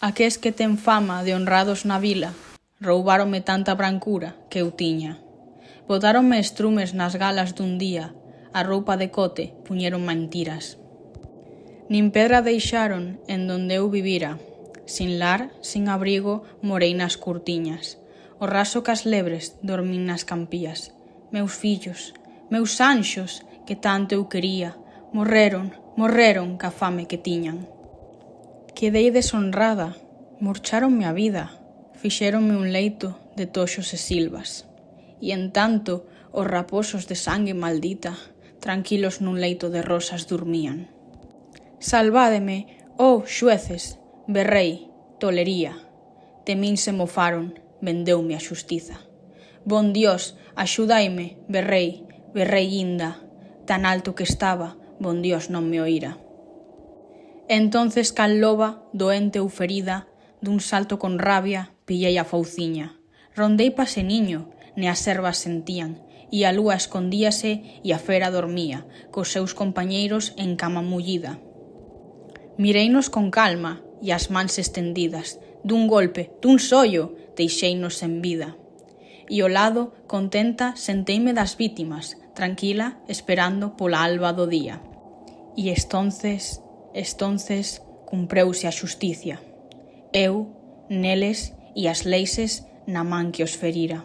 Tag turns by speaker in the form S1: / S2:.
S1: Aqués que ten fama de honrados na vila, roubáronme tanta brancura que eu tiña. Botáronme estrumes nas galas dun día, a roupa de cote puñeron mentiras. Nin pedra deixaron en donde eu vivira, sin lar, sin abrigo, morei nas curtiñas. O raso cas lebres dormín nas campías. Meus fillos, meus anxos, que tanto eu quería, morreron ca fame que tiñan. Quedei deshonrada, murcháronme a vida, fixéronme un leito de toxos e silvas. E en tanto, os raposos de sangue maldita, tranquilos nun leito de rosas dormían. Salvádeme, oh xueces, berrei, tolería. De min se mofaron, vendeume a xustiza. Bon Dios, axudaime, berrei inda, tan alto que estaba, bon Dios non me oíra. Entonces cal loba, doente ou ferida, dun salto con rabia, pillei a fouciña. Rondei pase niño, ne as servas sentían, e a lúa escondíase e a fera dormía, cos seus compañeiros en cama mullida. Mireinos con calma e as mans estendidas, dun golpe, dun sollo, deixeinos en vida. E ao lado, contenta, senteime das vítimas, tranquila, esperando pola alba do día. E estonces, cumpreuse a xusticia. Eu, neles, e as leixes na man que os ferira.